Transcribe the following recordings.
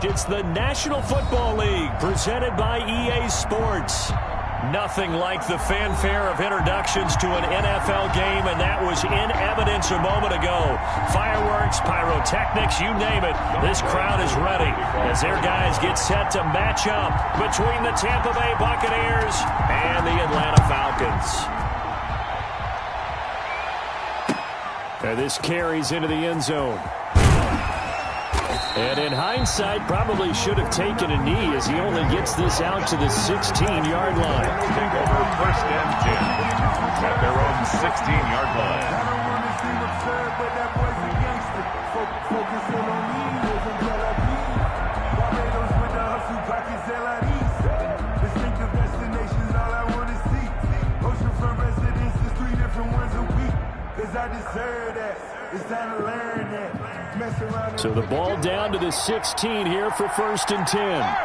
It's the National Football League presented by EA Sports. Nothing like the fanfare of introductions to an NFL game, and that was in evidence a moment ago. Fireworks, pyrotechnics, you name it. This crowd is ready as their guys get set to match up between the Tampa Bay Buccaneers and the Atlanta Falcons. And this carries into the end zone. And in hindsight, probably should have taken a knee as he only gets this out to the 16-yard line. Take over 1st and 10 at their own 16-yard line. So the ball down to the 16 here for 1st and 10.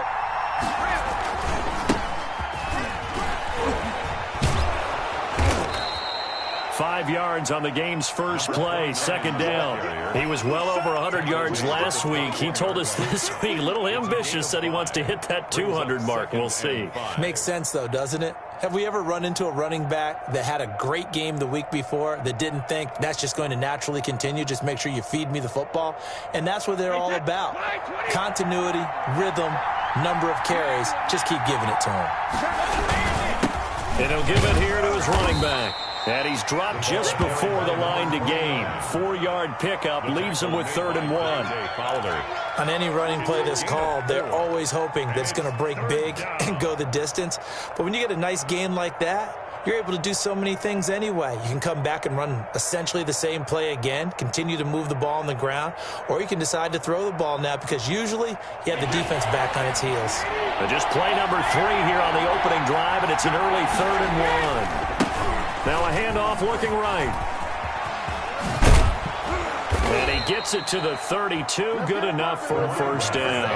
5 yards on the game's first play, 2nd down. He was well over 100 yards last week. He told us this week, a little ambitious, said he wants to hit that 200 mark. We'll see. Makes sense, though, doesn't it? Have we ever run into a running back that had a great game the week before that didn't think that's just going to naturally continue? Just make sure you feed me the football. And that's what they're all about. Continuity, rhythm, number of carries. Just keep giving it to him. And he'll give it here to his running back. And he's dropped just before the line to gain. 4-yard pickup leaves him with 3rd and 1. On any running play that's called, they're always hoping that it's going to break big and go the distance. But when you get a nice game like that, you're able to do so many things anyway. You can come back and run essentially the same play again, continue to move the ball on the ground, or you can decide to throw the ball now because usually you have the defense back on its heels. And just play number 3 here on the opening drive, and it's an early 3rd and 1. Now a handoff looking right. And he gets it to the 32. Good enough for a 1st down.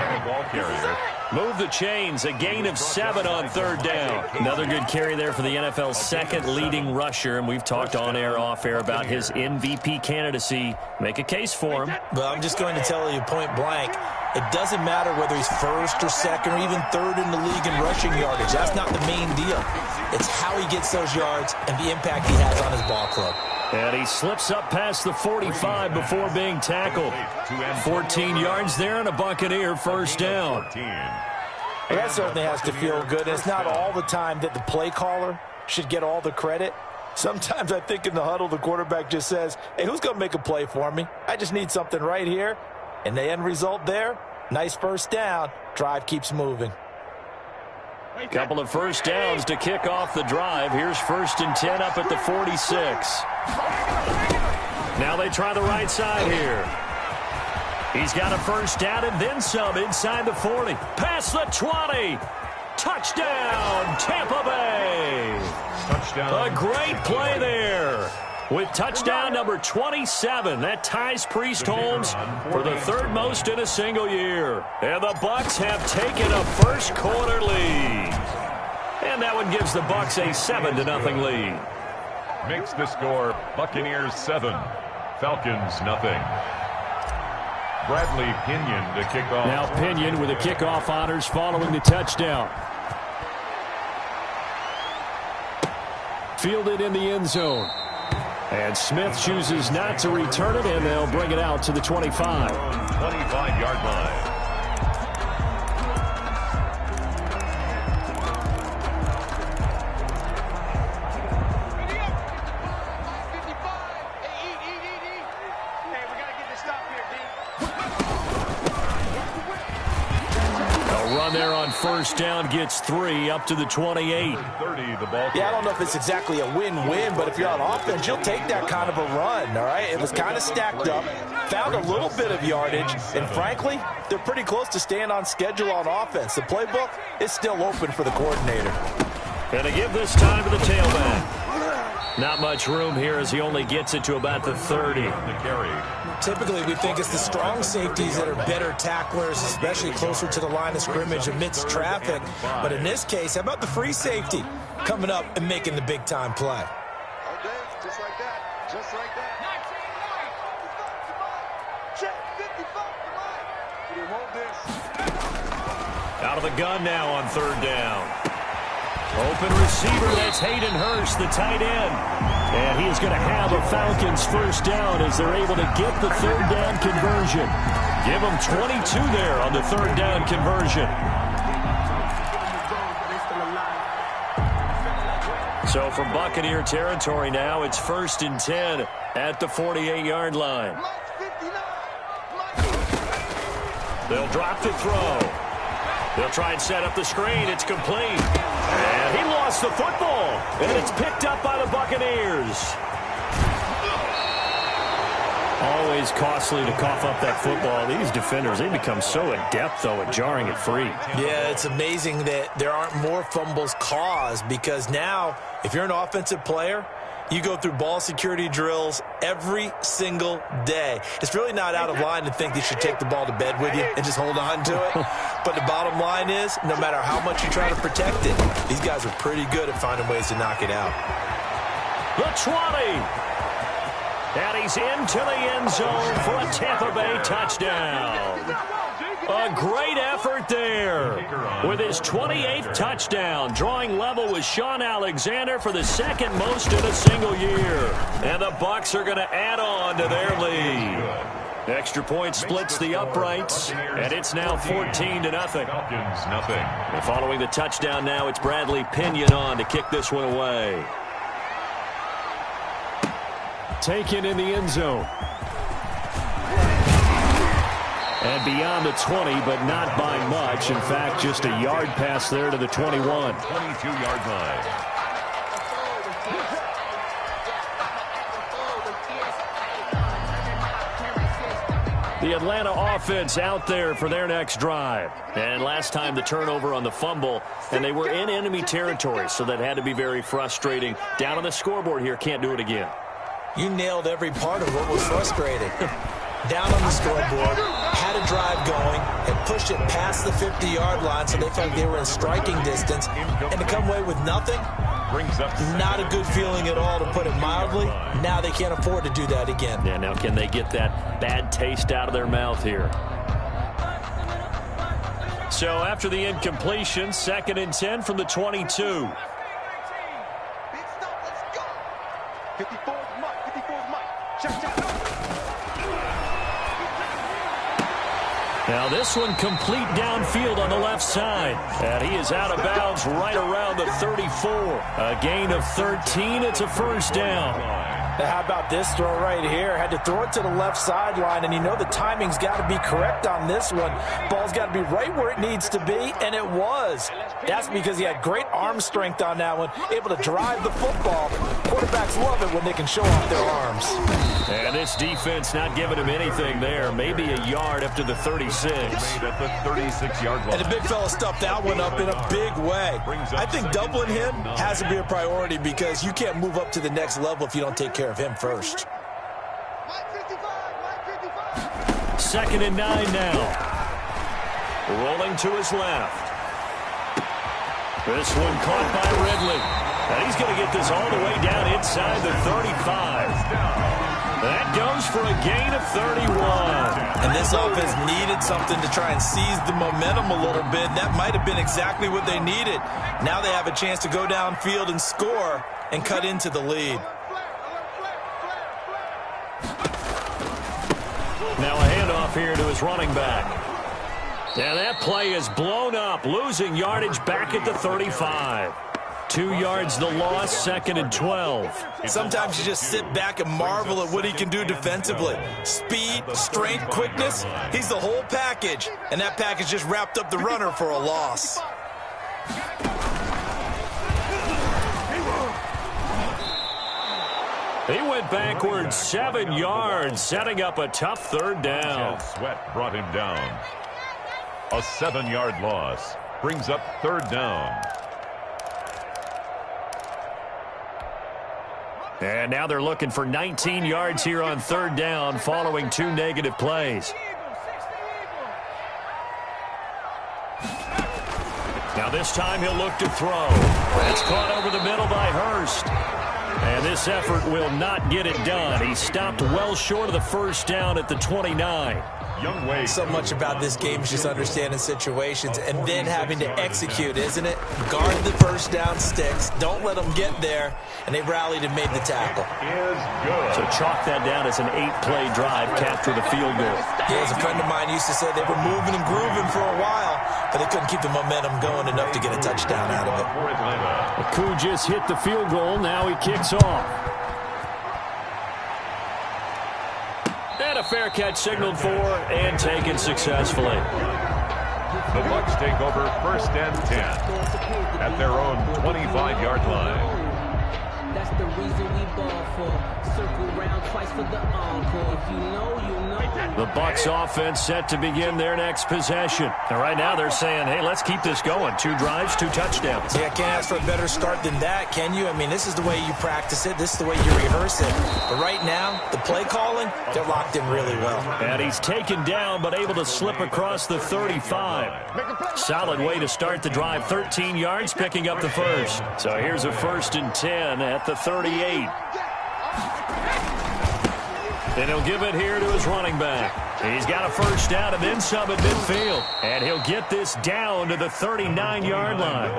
Move the chains. A gain of 7 on 3rd down. Another good carry there for the NFL's 2nd leading rusher. And we've talked on air, off air about his MVP candidacy. Make a case for him. Well, I'm just going to tell you point blank. It doesn't matter whether he's 1st or 2nd or even 3rd in the league in rushing yardage. That's not the main deal. It's how he gets those yards and the impact he has on his ball club. And he slips up past the 45 before being tackled. 14 yards there and a Buccaneer 1st down. Well, that certainly has to feel good. It's not all the time that the play caller should get all the credit. Sometimes I think in the huddle, the quarterback just says, hey, who's going to make a play for me? I just need something right here. And the end result there, nice 1st down. Drive keeps moving. Couple of 1st downs to kick off the drive. Here's 1st and 10 up at the 46. Now they try the right side here. He's got a 1st down and then some inside the 40. Past the 20. Touchdown, Tampa Bay. Touchdown. A great play there. With touchdown number 27, that ties Priest Holmes for the 3rd most in a single year. And the Bucs have taken a 1st quarter lead. And that one gives the Bucs a 7-0 lead. Makes the score Buccaneers 7, Falcons 0. Bradley Pinion to kick off. Now Pinion with the kickoff honors following the touchdown. Fielded in the end zone. And Smith chooses not to return it, and they'll bring it out to the 25. 25-yard line. There on 1st down gets 3 up to the 28. 30, the ball. Yeah, I don't know if it's exactly a win-win, but if you're on offense, you'll take that kind of a run, all right? It was kind of stacked up, found a little bit of yardage, and frankly, they're pretty close to staying on schedule on offense. The playbook is still open for the coordinator. And to give this time to the tailback. Not much room here as he only gets it to about the 30. The carry. Typically, we think it's the strong safeties that are better tacklers, especially closer to the line of scrimmage amidst traffic. But in this case, how about the free safety coming up and making the big-time play? Okay, just like that. Just like that. Check 55. You won't this. Out of the gun now on third down. Open receiver, that's Hayden Hurst, the tight end. And he is going to have a Falcons first down as they're able to get the third down conversion. Give them 22 there on the third down conversion. So from Buccaneer territory now, it's 1st and 10 at the 48-yard line. They'll drop to throw. They'll try and set up the screen. It's complete. And he lost the football. And it's picked up by the Buccaneers. Always costly to cough up that football. These defenders, they become so adept, though, at jarring it free. Yeah, it's amazing that there aren't more fumbles caused because now, if you're an offensive player, you go through ball security drills every single day. It's really not out of line to think you should take the ball to bed with you and just hold on to it. But the bottom line is, no matter how much you try to protect it, these guys are pretty good at finding ways to knock it out. The 20. And he's into the end zone for a Tampa Bay touchdown. A great effort there with his 28th touchdown, drawing level with Sean Alexander for the second most in a single year. And the Bucs are going to add on to their lead. Extra point splits the uprights, and it's now 14-0. And following the touchdown now, it's Bradley Pinion on to kick this one away. Taken in the end zone. And beyond the 20, but not by much. In fact, just a yard pass there to the 21. 22-yard line. The Atlanta offense out there for their next drive. And last time the turnover on the fumble, and they were in enemy territory, so that had to be very frustrating. Down on the scoreboard here, can't do it again. You nailed every part of what was frustrating. Down on the scoreboard, had a drive going, had pushed it past the 50-yard line so they felt they were in striking distance, and to come away with nothing, not a good feeling at all, to put it mildly. Now they can't afford to do that again. Yeah, now can they get that bad taste out of their mouth here? So after the incompletion, 2nd and 10 from the 22. Now this one complete downfield on the left side. And he is out of bounds right around the 34. A gain of 13. It's a first down. Now how about this throw right here? Had to throw it to the left sideline, and you know the timing's got to be correct on this one. Ball's got to be right where it needs to be, and it was. That's because he had great arm strength on that one, able to drive the football. Quarterbacks love it when they can show off their arms. And this defense not giving him anything there. Maybe a yard up to the 36. Made at the 36-yard line. And the big fella stuffed that one up in a big way. I think doubling him has to be a priority because you can't move up to the next level if you don't take care of him first. 2nd and 9 now. Rolling to his left. This one caught by Ridley. And he's going to get this all the way down inside the 35. That goes for a gain of 31. And this offense needed something to try and seize the momentum a little bit. That might have been exactly what they needed. Now they have a chance to go downfield and score and cut into the lead. Now a handoff here to his running back. And that play is blown up, losing yardage back at the 35. 2 yards the loss, 2nd and 12. Sometimes you just sit back and marvel at what he can do defensively. Speed, strength, quickness, he's the whole package. And that package just wrapped up the runner for a loss. He went backwards 7 yards, setting up a tough third down. Sweat brought him down. A 7-yard loss brings up third down. And now they're looking for 19 yards here on third down following 2 negative plays. Now this time he'll look to throw. That's caught over the middle by Hurst. And this effort will not get it done. He stopped well short of the first down at the 29. So much about this game is just understanding situations and then having to execute, isn't it? Guard the first down sticks. Don't let them get there. And they rallied and made the tackle. So chalk that down as an 8-play drive, capture the field goal. Yeah, as a friend of mine used to say, they were moving and grooving for a while, but they couldn't keep the momentum going enough to get a touchdown out of it. Koo just hit the field goal. Now he kicks off. And a fair catch signaled for and taken successfully. The Bucs take over 1st and 10 at their own 25-yard line. That's the reason we ball for. Circle round twice for the encore. If you know, you know. The Bucs offense set to begin their next possession. And right now they're saying, hey, let's keep this going. 2 drives, 2 touchdowns. Yeah, can't ask for a better start than that, can you? I mean, this is the way you practice it. This is the way you rehearse it. But right now, the play calling, they're locked in really well. And he's taken down but able to slip across the 35. Solid way to start the drive. 13 yards, picking up the first. So here's a 1st and 10 at the 38. And he'll give it here to his running back. He's got a first down and then some at midfield. And he'll get this down to the 39-yard line.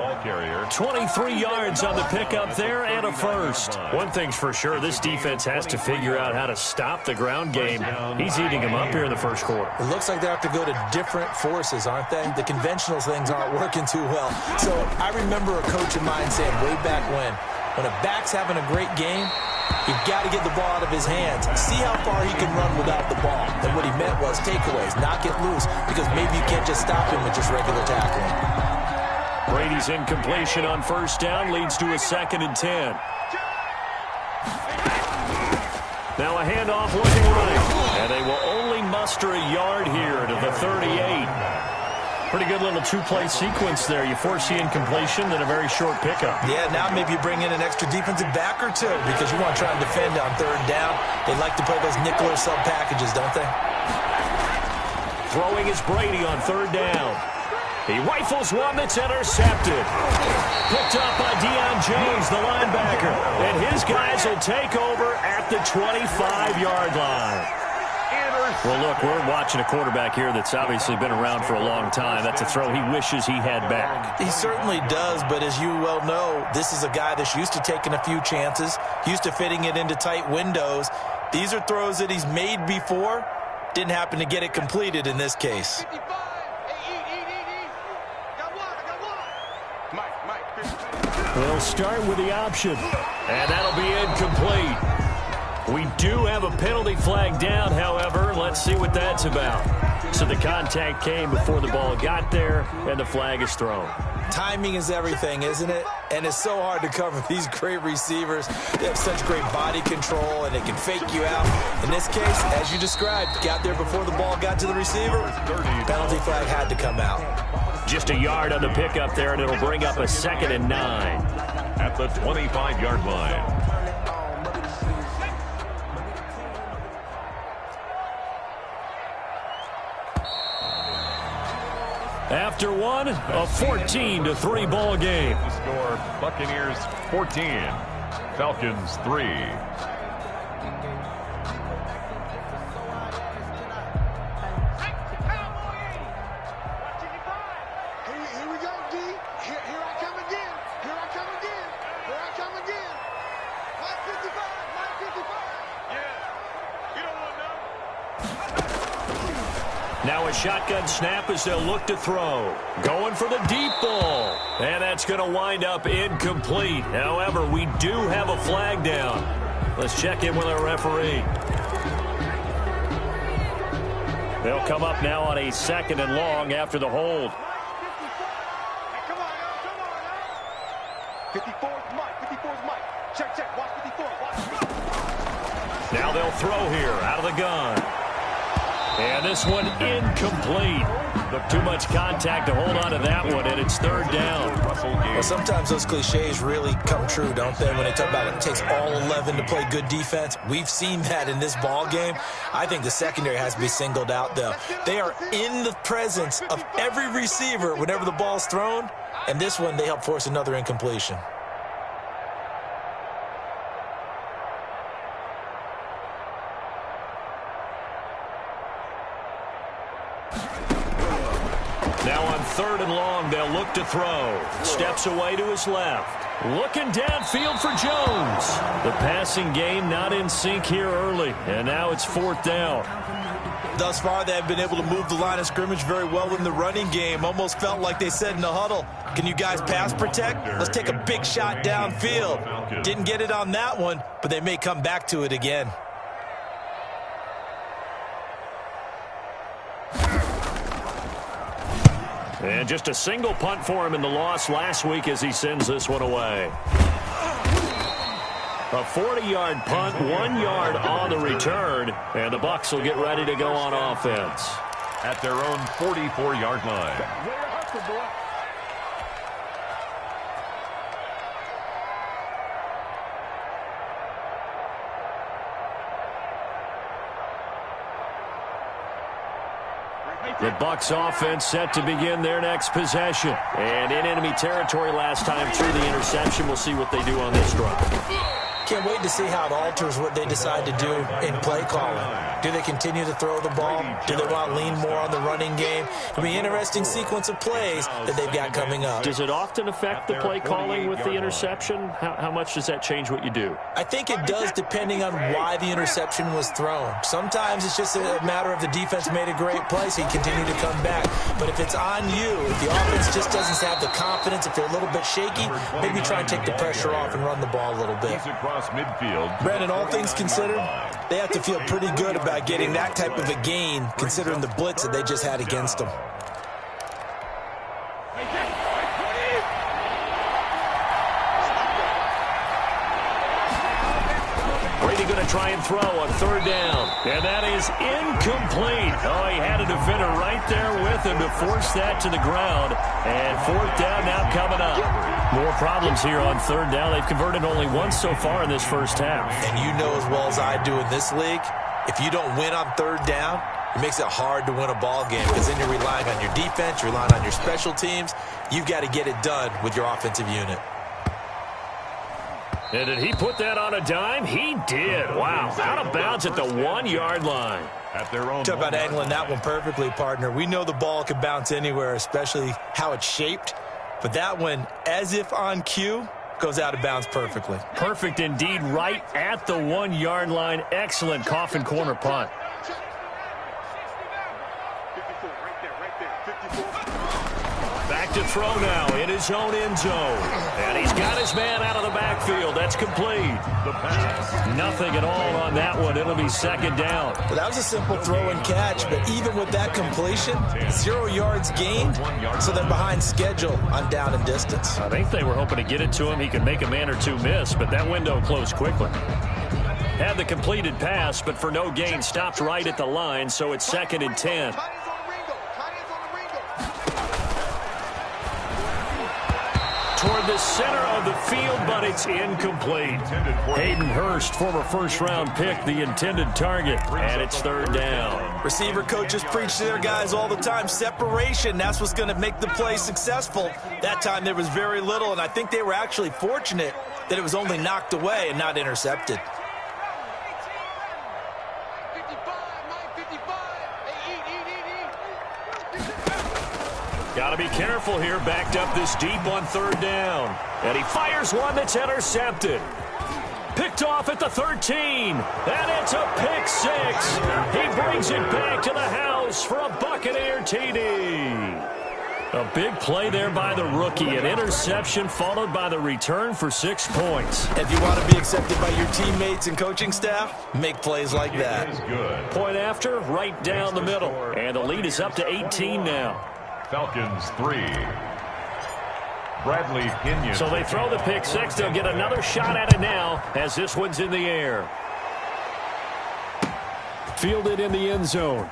23 yards on the pickup there and a first. One thing's for sure, this defense has to figure out how to stop the ground game. He's eating them up here in the first quarter. It looks like they have to go to different forces, aren't they? The conventional things aren't working too well. So I remember a coach of mine saying way back when a back's having a great game, you've got to get the ball out of his hands. See how far he can run without the ball. And what he meant was takeaways, not get loose, because maybe you can't just stop him with just regular tackling. Brady's incompletion on first down leads to a 2nd and 10. Now a handoff looking right. And they will only muster a yard here to the 38. Pretty good little 2-play sequence there. You force the incompletion, then a very short pickup. Yeah, now maybe you bring in an extra defensive back or 2 because you want to try and defend on 3rd down. They like to play those nickel or sub packages, don't they? Throwing is Brady on 3rd down. He rifles one that's intercepted. Picked up by Deion Jones, the linebacker. And his guys will take over at the 25-yard line. Well, look, we're watching a quarterback here that's obviously been around for a long time. That's a throw he wishes he had back. He certainly does, but as you well know, this is a guy that's used to taking a few chances, used to fitting it into tight windows. These are throws that he's made before. Didn't happen to get it completed in this case. We'll start with the option, and that'll be incomplete. We do have a penalty flag down, however. Let's see what that's about. So the contact came before the ball got there, and the flag is thrown. Timing is everything, isn't it? And it's so hard to cover these great receivers. They have such great body control, and they can fake you out. In this case, as you described, got there before the ball got to the receiver. Penalty flag had to come out. Just a yard on the pickup there, and it'll bring up a 2nd and 9. At the 25-yard line. After one, a 14-3 ball game. The score, Buccaneers 14, Falcons 3. Here we go, D. Here I come again. Here I come again. Here I come again. Mike 55. Mike 55. Yeah. You don't want to know. Now a shotgun snap as they'll look to throw. Going for the deep ball. And that's going to wind up incomplete. However, we do have a flag down. Let's check in with our referee. They'll come up now on a 2nd and long after the hold. Hey, come on now. 54's Mike. 54's Mike. Check. Watch 54. Watch. Now they'll throw here out of the gun. And this one incomplete. Too much contact to hold on to that one, and it's 3rd down. Well, sometimes those cliches really come true, don't they? When they talk about it takes all 11 to play good defense. We've seen that in this ball game. I think the secondary has to be singled out, though. They are in the presence of every receiver whenever the ball's thrown, and this one, they help force another incompletion. 3rd and long. They'll look to throw. Steps away to his left. Looking downfield for Jones. The passing game not in sync here early, and now it's 4th down. Thus far, they have been able to move the line of scrimmage very well in the running game. Almost felt like they said in the huddle, can you guys pass protect? Let's take a big shot downfield. Didn't get it on that one, but they may come back to it again. And just a single punt for him in the loss last week as he sends this one away. A 40-yard punt, 1 yard on the return, and the Bucs will get ready to go on offense. At their own 44-yard line. The Bucs offense set to begin their next possession. And in enemy territory last time through the interception. We'll see what they do on this drive. Can't wait to see how it alters what they decide to do in play calling. Do they continue to throw the ball? Do they want to lean more on the running game? It'll be an interesting sequence of plays that they've got coming up. Does it often affect the play calling with the interception? How much does that change what you do? I think it does depending on why the interception was thrown. Sometimes it's just a matter of the defense made a great play, so you continue to come back. But if it's on you, if the offense just doesn't have the confidence, if they're a little bit shaky, maybe try and take the pressure off and run the ball a little bit. Midfield. Brandon, all things considered, they have to feel pretty good about getting that type of a gain, considering the blitz that they just had against them. Brady going to try and throw on 3rd down. And that is incomplete. Oh, he had a defender right there with him to force that to the ground. And 4th down now coming up. More problems here on 3rd down. They've converted only once so far in this first half. And you know as well as I do in this league, if you don't win on 3rd down, it makes it hard to win a ball game because then you're relying on your defense, you're relying on your special teams. You've got to get it done with your offensive unit. And did he put that on a dime? He did. Wow. Out of bounds at the 1 yard line. At their own. Talk about angling that one perfectly, partner. We know the ball can bounce anywhere, especially how it's shaped. But that one, as if on cue, goes out of bounds perfectly. Perfect indeed, right at the 1 yard line. Excellent coffin corner punt. Back to throw now in his own end zone. And he's got his man out of the backfield. That's complete. The pass. Nothing at all on that one. It'll be 2nd down. Well, that was a simple throw and catch, but even with that completion, 0 yards gained, so they're behind schedule on down and distance. I think they were hoping to get it to him. He could make a man or two miss, but that window closed quickly. Had the completed pass, but for no gain, stopped right at the line, so it's 2nd and 10. Toward the center of the field, but it's incomplete. Hayden Hurst, former first-round pick, the intended target, and it's 3rd down. Receiver coaches preach to their guys all the time. Separation, that's what's going to make the play successful. That time there was very little, and I think they were actually fortunate that it was only knocked away and not intercepted. Got to be careful here, backed up this deep on 3rd down. And he fires one that's intercepted. Picked off at the 13. And it's a pick 6. He brings it back to the house for a Buccaneer TD. A big play there by the rookie. An interception followed by the return for 6 points. If you want to be accepted by your teammates and coaching staff, make plays like that. Good. Point after, right down the middle. And the lead is up to 18 now. Falcons 3. Bradley Pinion. So they throw the pick 6. They'll get another shot at it now as this one's in the air. Fielded in the end zone.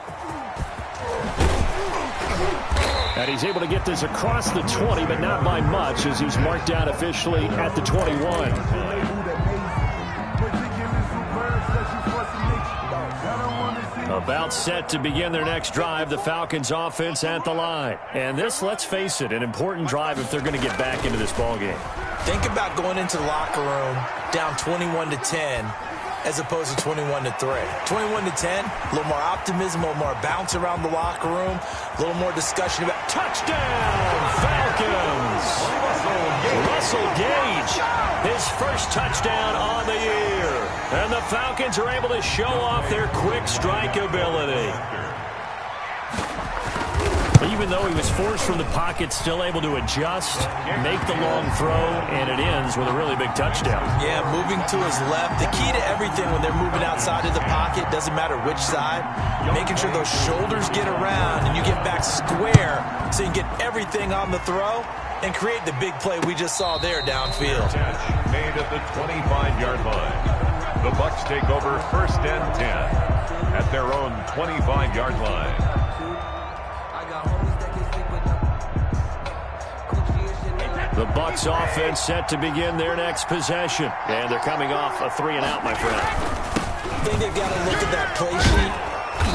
And he's able to get this across the 20, but not by much as he's marked down officially at the 21. About set to begin their next drive, the Falcons offense at the line. And this, let's face it, an important drive if they're going to get back into this ballgame. Think about going into the locker room down 21-10 as opposed to 21-3. 21-10, a little more optimism, a little more bounce around the locker room, a little more discussion about touchdown, Falcons. Russell Gage, his first touchdown on the year. And the Falcons are able to show off their quick strike ability. Even though he was forced from the pocket, still able to adjust, make the long throw, and it ends with a really big touchdown. Yeah, moving to his left. The key to everything when they're moving outside of the pocket, doesn't matter which side, making sure those shoulders get around and you get back square so you can get everything on the throw and create the big play we just saw there downfield. Made at the 25-yard line. The Bucs take over 1st and 10 at their own 25-yard line. The Bucs offense set to begin their next possession. And they're coming off a 3-and-out, my friend. I think they've got to look at that play sheet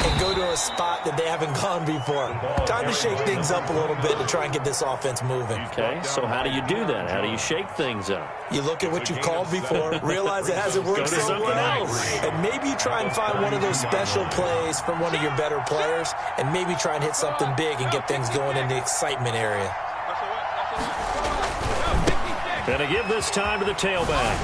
and go to a spot that they haven't gone before. Time to shake things up a little bit to try and get this offense moving. Okay, so how do you do that? How do you shake things up? You look at what you've called before, realize it hasn't worked so well, and maybe you try and find one of those special plays from one of your better players, and maybe try and hit something big and get things going in the excitement area. Gonna give this time to the tailback.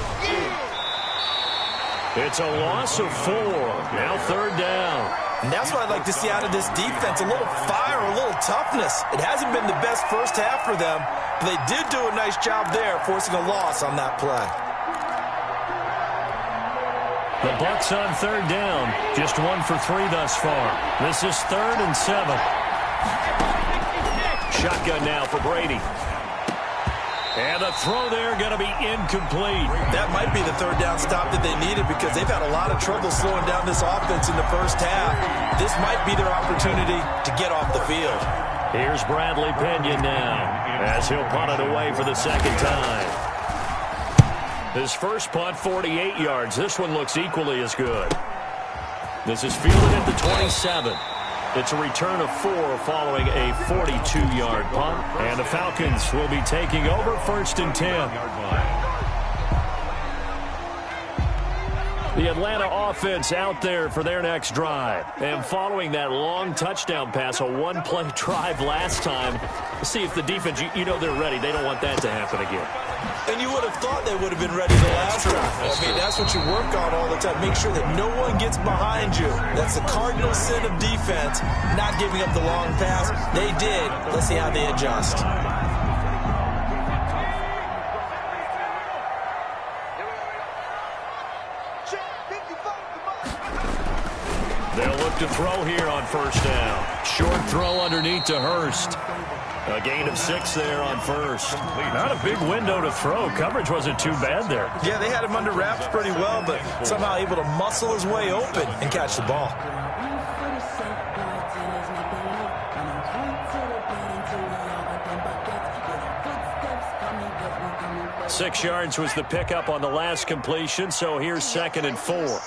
It's a loss of 4. Now 3rd down. And that's what I'd like to see out of this defense. A little fire, a little toughness. It hasn't been the best first half for them, but they did do a nice job there, forcing a loss on that play. The Bucs on 3rd down. Just 1 for 3 thus far. This is 3rd and 7. Shotgun now for Brady. And the throw there going to be incomplete. That might be the 3rd down stop that they needed because they've had a lot of trouble slowing down this offense in the first half. This might be their opportunity to get off the field. Here's Bradley Pena now as he'll punt it away for the 2nd time. His first punt, 48 yards. This one looks equally as good. This is fielded at the 27. It's a return of 4 following a 42-yard punt. And the Falcons will be taking over 1st and 10. The Atlanta offense out there for their next drive. And following that long touchdown pass, a one-play drive last time, see if the defense, you know they're ready. They don't want that to happen again. And you would have thought they would have been ready the last time. I mean, that's what you work on all the time. Make sure that no one gets behind you. That's the cardinal sin of defense, not giving up the long pass. They did. Let's see how they adjust. They'll look to throw here on 1st down. Short throw underneath to Hurst. A gain of 6 there on 1st. Not a big window to throw. Coverage wasn't too bad there. Yeah, they had him under wraps pretty well, but somehow able to muscle his way open and catch the ball. Six yards was the pickup on the last completion, so here's 2nd and 4.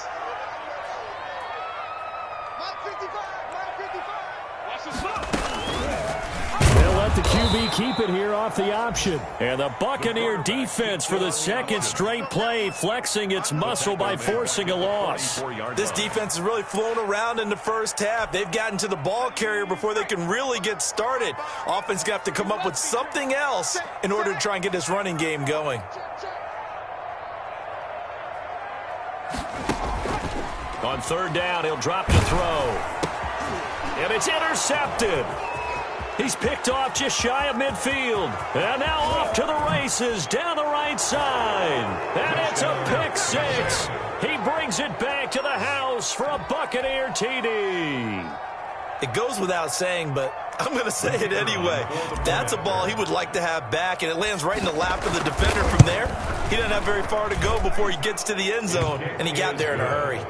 The QB keep it here off the option. And the Buccaneer defense for the 2nd straight play, flexing its muscle by forcing a loss. This defense has really flown around in the first half. They've gotten to the ball carrier before they can really get started. Offense going to have to come up with something else in order to try and get this running game going. On 3rd down, he'll drop to throw. And it's intercepted. He's picked off just shy of midfield. And now off to the races down the right side. And it's a pick 6. He brings it back to the house for a Buccaneer TD. It goes without saying, but I'm going to say it anyway. That's a ball he would like to have back, and it lands right in the lap of the defender from there. He doesn't have very far to go before he gets to the end zone, and he got there in a hurry.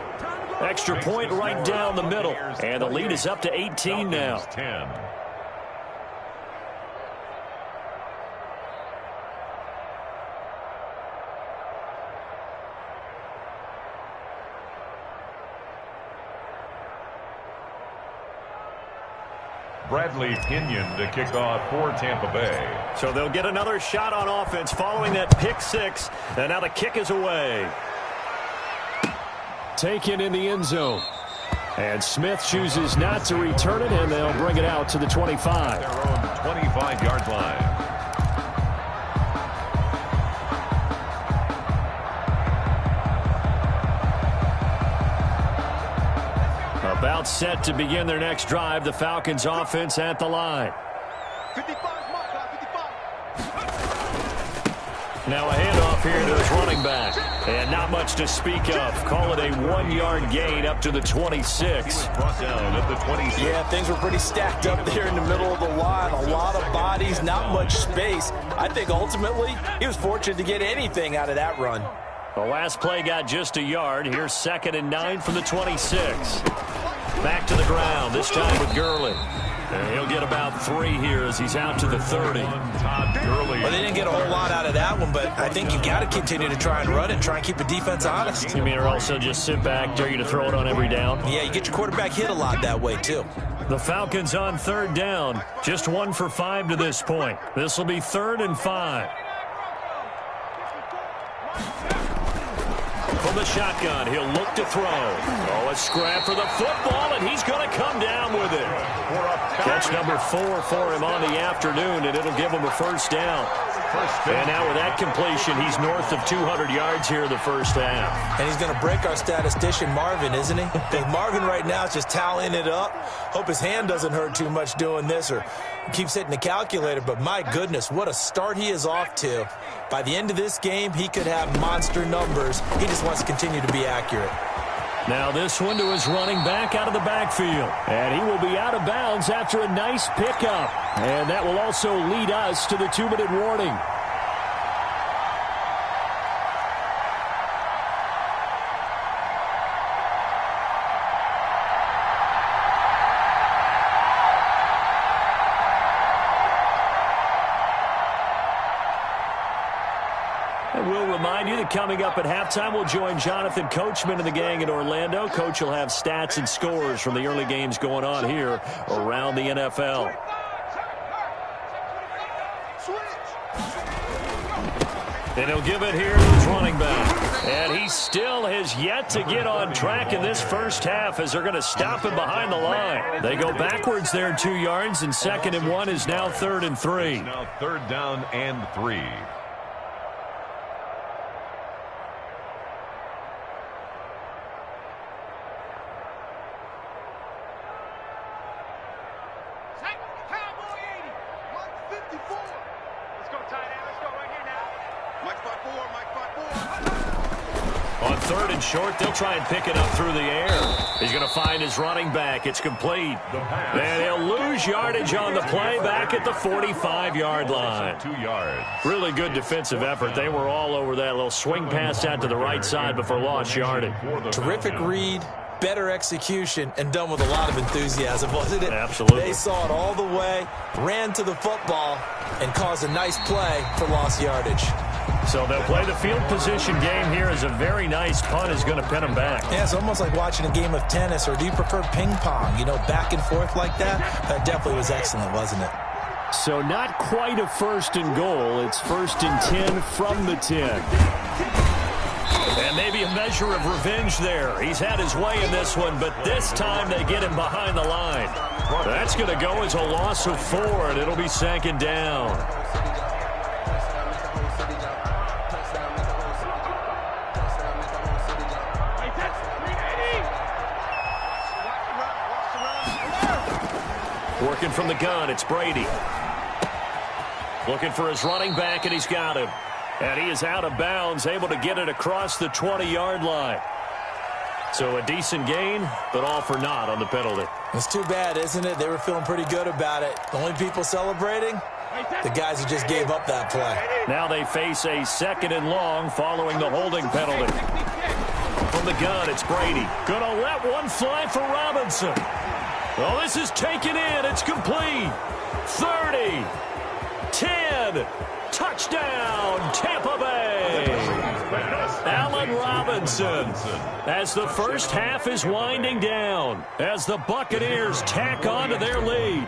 Extra point right down the middle. And the lead is up to 18 now. 10. Bradley Pinion to kick off for Tampa Bay. So they'll get another shot on offense following that pick 6. And now the kick is away. taken in the end zone. And Smith chooses not to return it, and they'll bring it out to the 25. Their own 25-yard line. About set to begin their next drive. The Falcons offense at the line. 55, mark, 55. Now a handoff here to his running back. And not much to speak of. Call it a 1-yard gain up to the 26. Brought down at the 26. Yeah, things were pretty stacked up there in the middle of the line. A lot of bodies, not much space. I think ultimately he was fortunate to get anything out of that run. The last play got just a yard. Here's 2nd and 9 from the 26. Back to the ground, this time with Gurley. And he'll get about 3 here as he's out to the 30. Todd Gurley. Well, they didn't get a whole lot out of that one, but I think you got to continue to try and run it, try and keep the defense honest. You mean, or also just sit back, dare you to throw it on every down? Yeah, you get your quarterback hit a lot that way, too. The Falcons on 3rd down. Just 1 for 5 to this point. This will be 3rd and 5. From the shotgun, he'll look to throw. Oh, a scrap for the football, and he's going to come down with it. Catch number 4 for him on the afternoon, and it'll give him a 1st down. And now with that completion, he's north of 200 yards here in the first half. And he's going to break our statistician, Marvin, isn't he? Marvin right now is just tallying it up. Hope his hand doesn't hurt too much doing this or keeps hitting the calculator. But my goodness, what a start he is off to. By the end of this game, he could have monster numbers. He just wants to continue to be accurate. Now this one to his running back out of the backfield. And he will be out of bounds after a nice pickup. And that will also lead us to the 2-minute warning. We'll remind you that coming up at halftime, we'll join Jonathan Coachman and the gang in Orlando. Coach will have stats and scores from the early games going on here around the NFL. And he'll give it here to his running back. And he still has yet to get on track in this first half as they're going to stop him behind the line. They go backwards there 2 yards, and 2nd and 1 is now 3rd and 3. Now 3rd down and 3. On 3rd and short, they'll try and pick it up through the air. He's going to find his running back. It's complete. And he'll lose yardage on the play back at the 45-yard line. 2 yards. Really good defensive effort. They were all over that little swing pass out to the right side before lost yardage. Terrific read, better execution, and done with a lot of enthusiasm, wasn't it? Absolutely. They saw it all the way, ran to the football, and caused a nice play for lost yardage. So they'll play the field position game here as a very nice punt is going to pin them back. Yeah, it's almost like watching a game of tennis, or do you prefer ping pong? You know, back and forth like that? That definitely was excellent, wasn't it? So not quite a 1st and goal. It's 1st and 10 from the 10. And maybe a measure of revenge there. He's had his way in this one, but this time they get him behind the line. That's going to go as a loss of 4, and it'll be 2nd down. Working from the gun, it's Brady. Looking for his running back, and he's got him. And he is out of bounds, able to get it across the 20-yard line. So a decent gain, but all for naught on the penalty. It's too bad, isn't it? They were feeling pretty good about it. The only people celebrating, the guys who just gave up that play. Now they face a 2nd and long following the holding penalty. From the gun, it's Brady. Gonna let one fly for Robinson. Well, this is taken in. It's complete. 30, 10, touchdown, Tampa Bay. Allen Robinson, as the first half is winding down, as the Buccaneers tack on to their lead.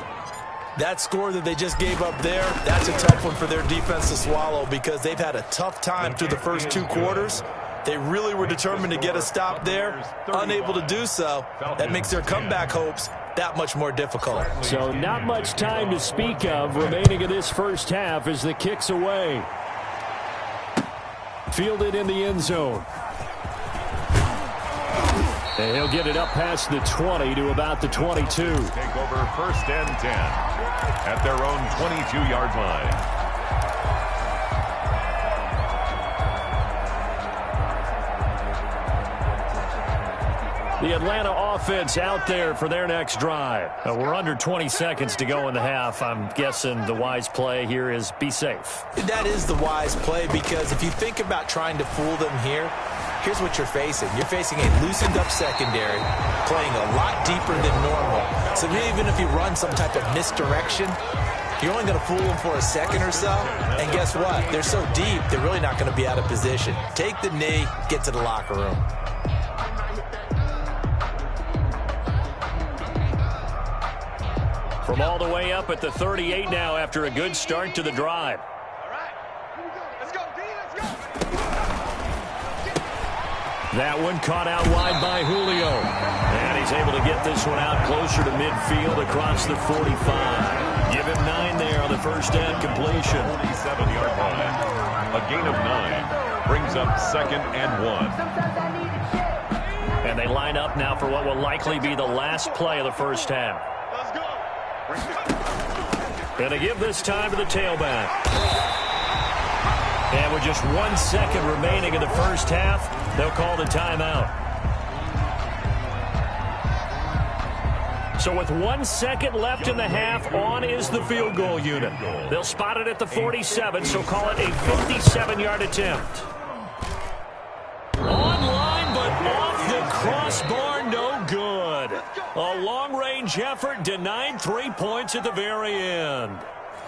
That score that they just gave up there, that's a tough one for their defense to swallow because they've had a tough time through the first 2 quarters. They really were determined to get a stop there, unable to do so. That makes their comeback hopes that much more difficult. So not much time to speak of remaining in this first half as the kick's away. Fielded in the end zone. And he'll get it up past the 20 to about the 22. Take over first and 10 at their own 22-yard line. The Atlanta offense out there for their next drive. We're under 20 seconds to go in the half. I'm guessing the wise play here is be safe. That is the wise play, because if you think about trying to fool them here, here's what you're facing. You're facing a loosened up secondary, playing a lot deeper than normal. So even if you run some type of misdirection, you're only going to fool them for a second or so. And guess what? They're so deep, they're really not going to be out of position. Take the knee, get to the locker room. From all the way up at the 38 now after a good start to the drive. All right. Here we go. Let's go, D. Let's go. That one caught out wide by Julio. And he's able to get this one out closer to midfield across the 45. Give him 9 there on the first down completion. 47-yard line. A gain of 9 brings up 2nd and 1. And they line up now for what will likely be the last play of the first half. Let's go. And they give this time to the tailback. And with just 1 second remaining in the first half, they'll call the timeout. So with 1 second left in the half, on is the field goal unit. They'll spot it at the 47, so call it a 57-yard attempt. Online, but off the crossbar, no good. A long-range effort denied 3 points at the very end.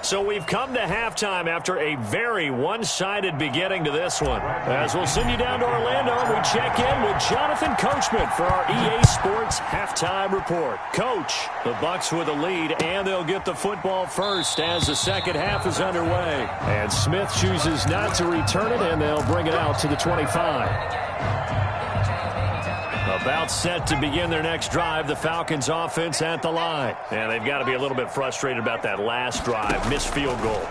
So we've come to halftime after a very one-sided beginning to this one. As we'll send you down to Orlando, we check in with Jonathan Coachman for our EA Sports Halftime Report. Coach, the Bucs with a lead, and they'll get the football first as the second half is underway. And Smith chooses not to return it, and they'll bring it out to the 25. About set to begin their next drive, the Falcons offense at the line. And they've got to be a little bit frustrated about that last drive, missed field goal.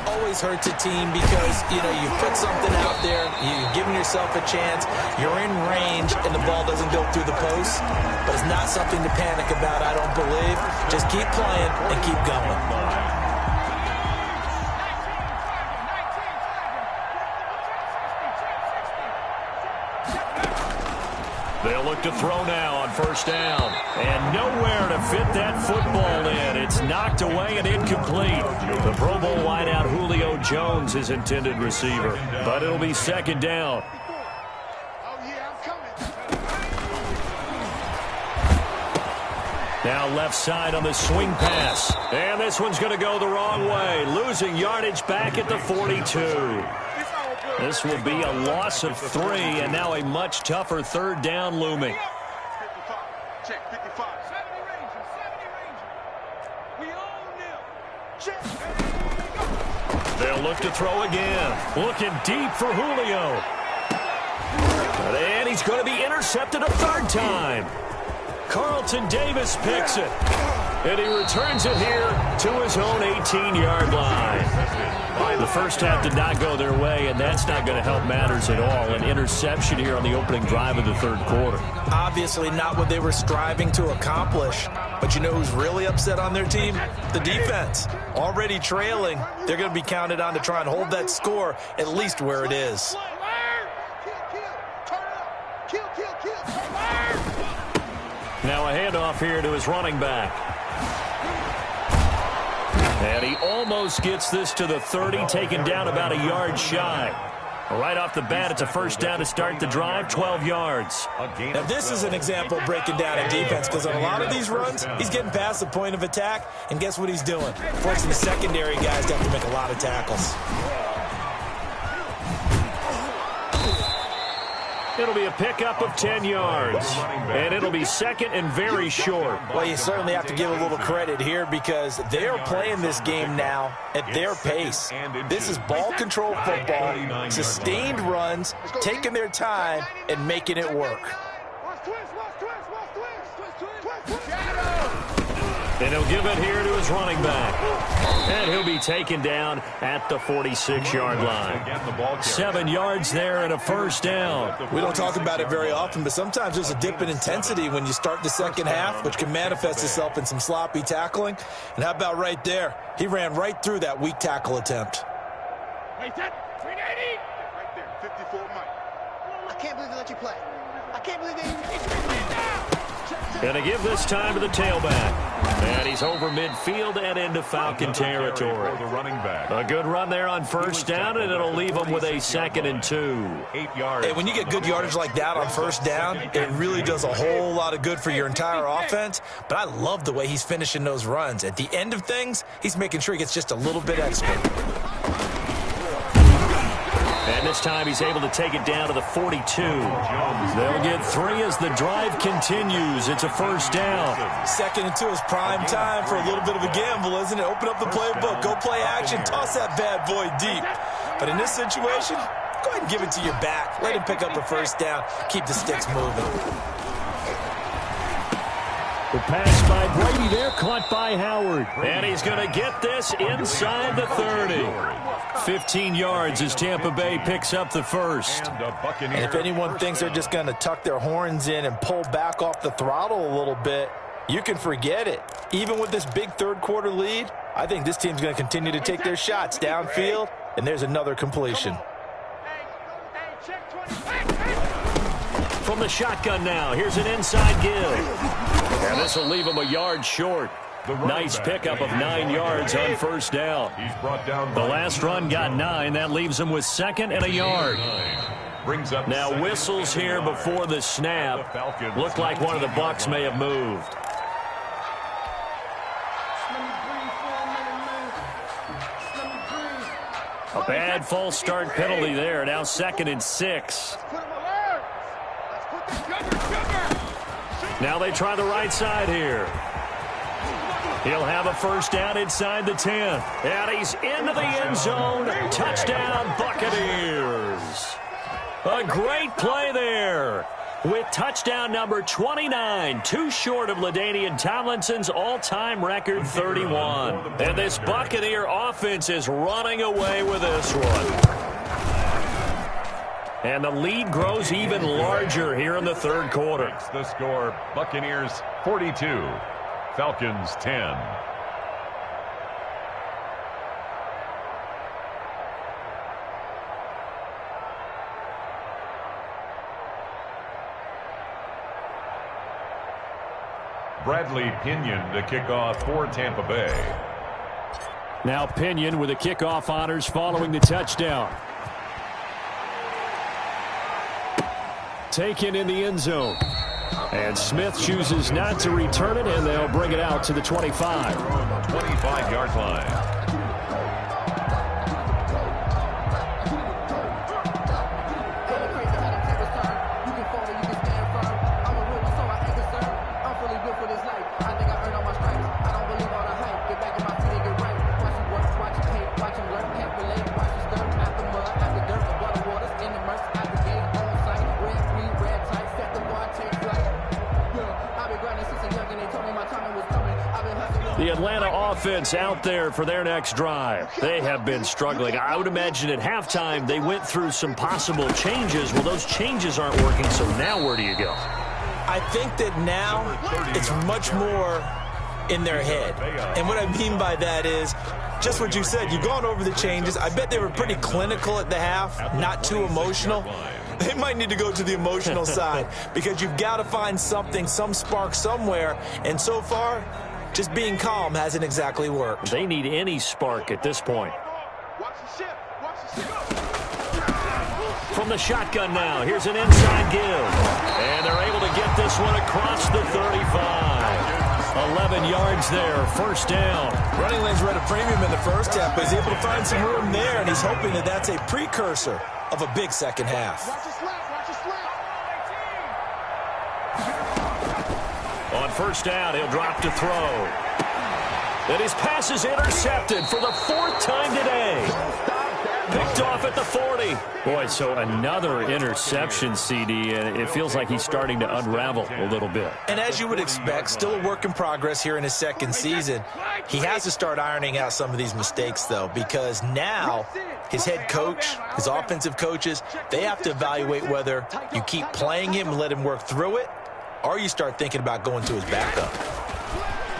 Always hurts a team because, you put something out there, you're giving yourself a chance, you're in range, and the ball doesn't go through the post. But it's not something to panic about, I don't believe. Just keep playing and keep going. They'll look to throw now on first down. And nowhere to fit that football in. It's knocked away and incomplete. The Pro Bowl wideout Julio Jones is intended receiver. But it'll be second down. Oh, yeah, I'm coming. Now left side on the swing pass. And this one's going to go the wrong way. Losing yardage back at the 42. This will be a loss of 3, and now a much tougher third down looming. 55. Check 55. 70 Rangers. We own them. Check. They'll look to throw again. Looking deep for Julio. And he's going to be intercepted a third time. Carlton Davis picks it. And he returns it here to his own 18-yard line. The first half did not go their way, and that's not going to help matters at all. An interception here on the opening drive of the third quarter. Obviously not what they were striving to accomplish. But you know who's really upset on their team? The defense. Already trailing, they're going to be counted on to try and hold that score at least where it is. Now a handoff here to his running back. And he almost gets this to the 30, taken down about a yard shy. Right off the bat, it's a first down to start the drive, 12 yards. Now this is an example of breaking down a defense, because on a lot of these runs, he's getting past the point of attack, and guess what he's doing? Forcing the secondary guys to have to make a lot of tackles. It'll be a pickup of 10 yards, and it'll be second and very short. Well, you certainly have to give a little credit here because they're playing this game now at their pace. This is ball control football, sustained runs, taking their time, and making it work. And he'll give it here to his running back. And he'll be taken down at the 46-yard line. 7 yards there and a first down. We don't talk about it very often, but sometimes there's a dip in intensity when you start the second half, which can manifest itself in some sloppy tackling. And how about right there? He ran right through that weak tackle attempt. Wait, that 380. Right there, 54 Mike. I can't believe they let you play. I can't believe they... Going to give this time to the tailback. And he's over midfield and into Falcon territory. A good run there on first down, and it'll leave him with a 2nd and 2. 8 yards. Hey, when you get good yardage like that on first down, it really does a whole lot of good for your entire offense. But I love the way he's finishing those runs. At the end of things, he's making sure he gets just a little bit extra. And this time he's able to take it down to the 42. They'll get 3 as the drive continues. It's a first down. 2nd and 2 is prime time for a little bit of a gamble, isn't it? Open up the playbook, go play action, toss that bad boy deep. But in this situation, go ahead and give it to your back. Let him pick up a first down. Keep the sticks moving. The pass by Brady there, caught by Howard. And he's going to get this inside the 30. 15 yards as Tampa Bay picks up the first. And if anyone thinks they're just going to tuck their horns in and pull back off the throttle a little bit, you can forget it. Even with this big third-quarter lead, I think this team's going to continue to take their shots downfield, and there's another completion. From the shotgun now, here's an inside give. And this will leave him a yard short. Nice pickup of 9 yards on first down. He's brought down. The last run got 9. That leaves him with 2nd and a yard. Brings up now whistles here before the snap. Looked like one of the Bucs may have moved. A bad false start penalty there. Now 2nd and 6. Now they try the right side here. He'll have a first down inside the 10. And he's into the end zone. Touchdown, Buccaneers. A great play there with touchdown number 29, too short of LaDainian Tomlinson's all-time record 31. And this Buccaneer offense is running away with this one. And the lead grows even larger here in the third quarter. The score, Buccaneers 42, Falcons 10. Bradley Pinion to kick off for Tampa Bay. Now Pinion with the kickoff honors following the touchdown. Taken in the end zone. And Smith chooses not to return it, and they'll bring it out to the 25. 25-yard line. The Atlanta offense out there for their next drive. They have been struggling. I would imagine at halftime they went through some possible changes. Well, those changes aren't working, so now where do you go? I think that now it's much more in their head. And what I mean by that is just what you said. You've gone over the changes. I bet they were pretty clinical at the half, not too emotional. They might need to go to the emotional side because you've got to find something, some spark somewhere. And so far, just being calm hasn't exactly worked. They need any spark at this point. From the shotgun now, here's an inside give. And they're able to get this one across the 35. 11 yards there, first down. Running lanes were at a premium in the first half, but he's able to find some room there, and he's hoping that that's a precursor of a big second half. Watch the slant, watch the slant. first down. He'll drop to throw. And his pass is intercepted for the 4th time today. Picked off at the 40. Boy, so another interception, CD, and it feels like he's starting to unravel a little bit. And as you would expect, still a work in progress here in his second season. He has to start ironing out some of these mistakes, though, because now his head coach, his offensive coaches, they have to evaluate whether you keep playing him and let him work through it, or you start thinking about going to his backup.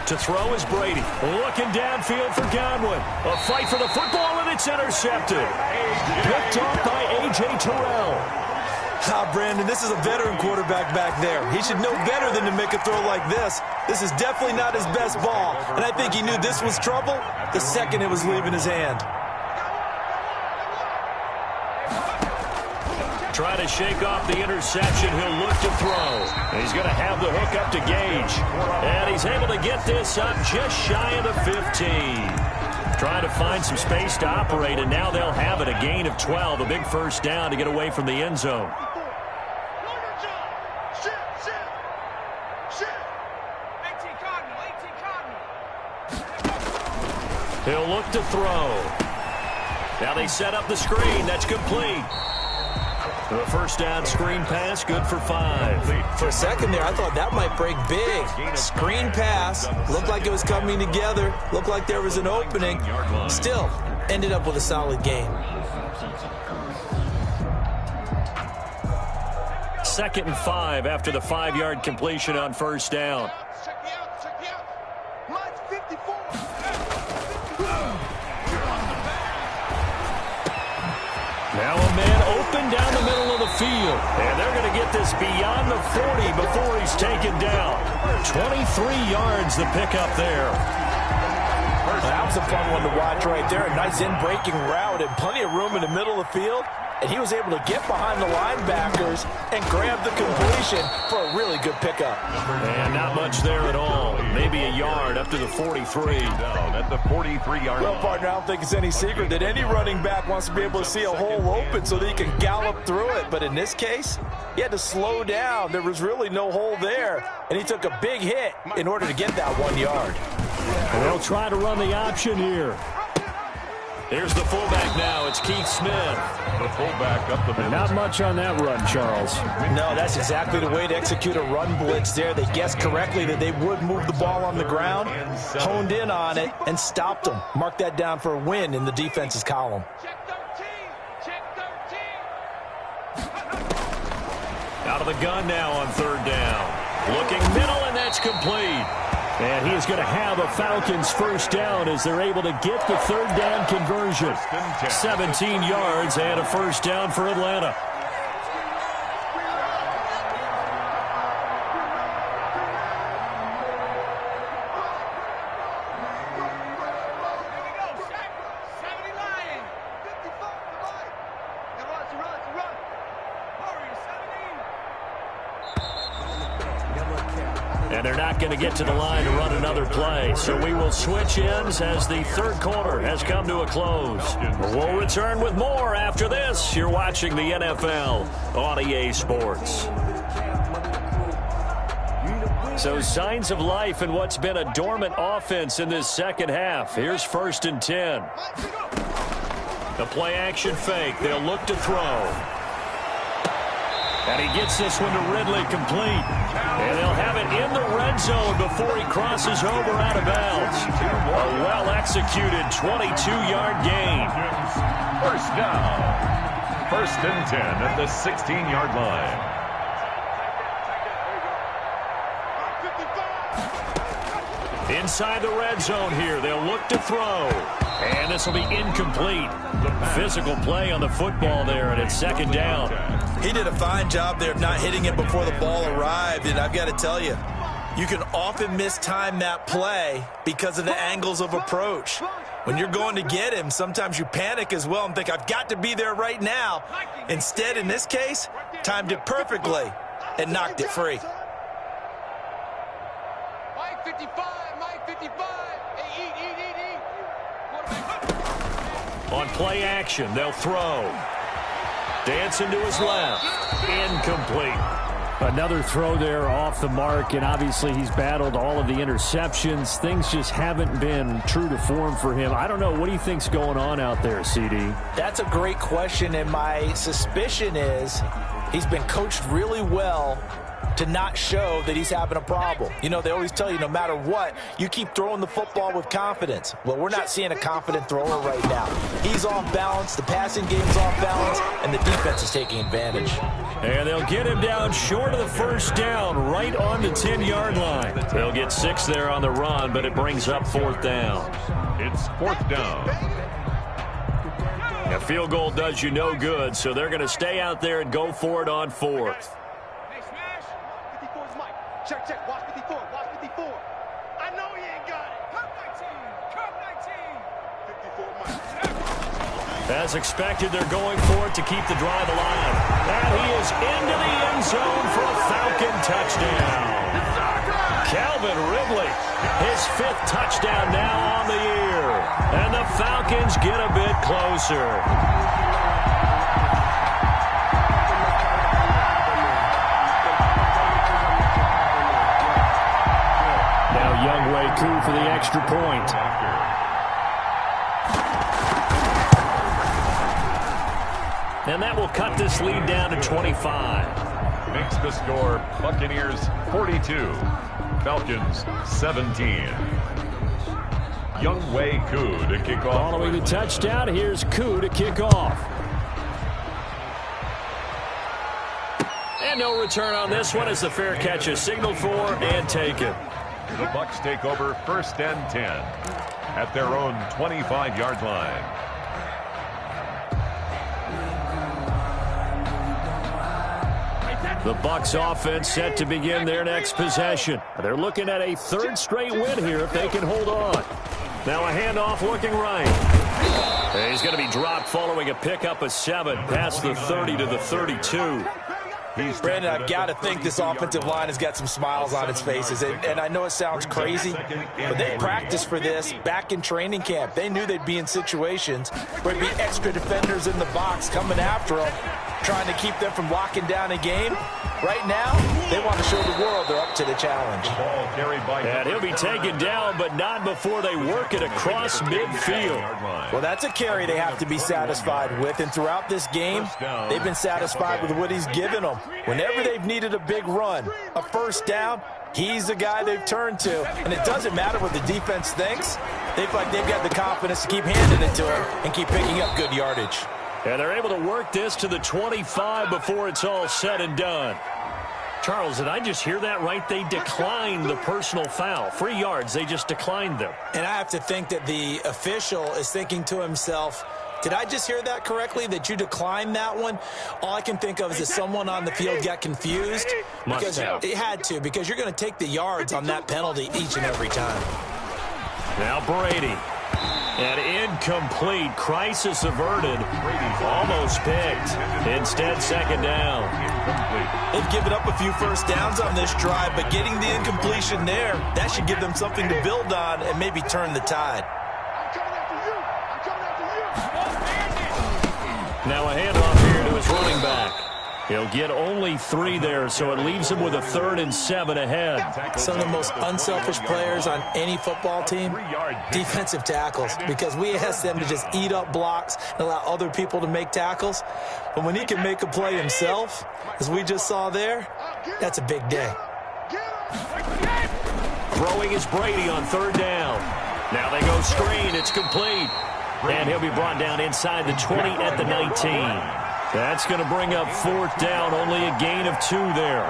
To throw is Brady. Looking downfield for Godwin. A fight for the football, and it's intercepted. Picked off by A.J. Terrell. Brandon, this is a veteran quarterback back there. He should know better than to make a throw like this. This is definitely not his best ball, and I think he knew this was trouble the second it was leaving his hand. Trying to shake off the interception. He'll look to throw. And he's going to have the hook up to Gage. And he's able to get this up just shy of the 15. Trying to find some space to operate, and now they'll have it. A gain of 12, a big first down to get away from the end zone. He'll look to throw. Now they set up the screen. That's complete. The first down screen pass, good for 5. For a second there, I thought that might break big. Screen pass, looked like it was coming together, looked like there was an opening. Still, ended up with a solid gain. 2nd and 5 after the 5-yard completion on first down. Now a man open down the middle of the field. And they're going to get this beyond the 40 before he's taken down. 23 yards the pickup there. That was a fun one to watch right there. A nice in-breaking route and plenty of room in the middle of the field. And he was able to get behind the linebackers and grab the completion for a really good pickup. And not much there at all. Maybe a yard up to the 43. Down at the 43-yard line. Well, partner, I don't think it's any secret that any running back wants to be able to see a hole open so that he can gallop through it. But in this case, he had to slow down. There was really no hole there. And he took a big hit in order to get that 1 yard. And they'll try to run the option here. Here's the fullback now. It's Keith Smith. The fullback up the middle. Not much on that run, Charles. No, that's exactly the way to execute a run blitz there. They guessed correctly that they would move the ball on the ground, honed in on it, and stopped them. Mark that down for a win in the defense's column. Out of the gun now on 3rd down. Looking middle, and that's complete. And he is going to have a Falcons first down as they're able to get the 3rd down conversion. 17 yards and a first down for Atlanta. And they're not going to get to the line to run another play. So we will switch ends as the 3rd quarter has come to a close. We'll return with more after this. You're watching the NFL on EA Sports. So signs of life in what's been a dormant offense in this second half. Here's 1st and 10. The play action fake. They'll look to throw. And he gets this one to Ridley complete. And they'll have it in the red zone before he crosses over out of bounds. A well-executed 22-yard gain. First down. 1st and 10 at the 16-yard line. Inside the red zone here. They'll look to throw. And this will be incomplete. Physical play on the football there, and it's 2nd down. He did a fine job there of not hitting it before the ball arrived, and I've got to tell you, you can often mistime that play because of the angles of approach. When you're going to get him, sometimes you panic as well and think, I've got to be there right now. Instead, in this case, timed it perfectly and knocked it free. Mike 55, Mike 55. Hey, eat. On play action, they'll throw. Dancing to his left. Incomplete. Another throw there off the mark, and obviously he's battled all of the interceptions. Things just haven't been true to form for him. I don't know. What do you think's going on out there, CD? That's a great question, and my suspicion is he's been coached really well to not show that he's having a problem. You know, they always tell you no matter what, you keep throwing the football with confidence. Well, we're not seeing a confident thrower right now. He's off balance, the passing game's off balance, and the defense is taking advantage. And they'll get him down short of the first down, right on the 10-yard line. They'll get 6 there on the run, but it brings up 4th down. It's 4th down. A field goal does you no good, so they're going to stay out there and go for it on 4th. Check, check. Watch 54. Watch 54. I know he ain't got it. Cut 19. Cut 19. 54 Mike. As expected, they're going for it to keep the drive alive. And he is into the end zone for a Falcon touchdown. Calvin Ridley, his 5th touchdown now on the year. And the Falcons get a bit closer. Young Wei Koo for the extra point. And that will cut this lead down to 25. Makes the score Buccaneers 42, Falcons 17. Young Wei Koo to kick off. Following the touchdown, here's Koo to kick off. And no return on this one as the fair catch is signaled for and taken. The Bucs take over 1st and 10 at their own 25-yard line. The Bucs offense set to begin their next possession. They're looking at a 3rd straight win here if they can hold on. Now a handoff looking right. And he's going to be dropped following a pickup of 7 past the 30 to the 32. Brandon, I've got to think this offensive line has got some smiles on its faces. And I know it sounds crazy, but they practiced for this back in training camp. They knew they'd be in situations where there'd be extra defenders in the box coming after them, trying to keep them from locking down a game. Right now, they want to show the world they're up to the challenge. And he'll be taken down, but not before they work it across midfield. Well, that's a carry they have to be satisfied with, and throughout this game, they've been satisfied with what he's given them. Whenever they've needed a big run, a 1st down, he's the guy they've turned to. And it doesn't matter what the defense thinks. They feel like they've got the confidence to keep handing it to him and keep picking up good yardage. And they're able to work this to the 25 before it's all said and done. Charles, did I just hear that right? They declined the personal foul. 3 yards, they just declined them. And I have to think that the official is thinking to himself, did I just hear that correctly, that you declined that one? All I can think of is that someone on the field got confused. Because it had to, because you're going to take the yards on that penalty each and every time. Now Brady. And incomplete. Crisis averted. Almost picked. Instead, 2nd down. They've given up a few 1st downs on this drive, but getting the incompletion there, that should give them something to build on and maybe turn the tide. Now a handoff here to his running back. He'll get only 3 there, so it leaves him with a 3rd and 7 ahead. Some of the most unselfish players on any football team, defensive tackles, because we ask them to just eat up blocks and allow other people to make tackles. But when he can make a play himself, as we just saw there, that's a big day. Throwing is Brady on 3rd down. Now they go screen. It's complete. And he'll be brought down inside the 20 at the 19. That's going to bring up 4th down, only a gain of 2 there.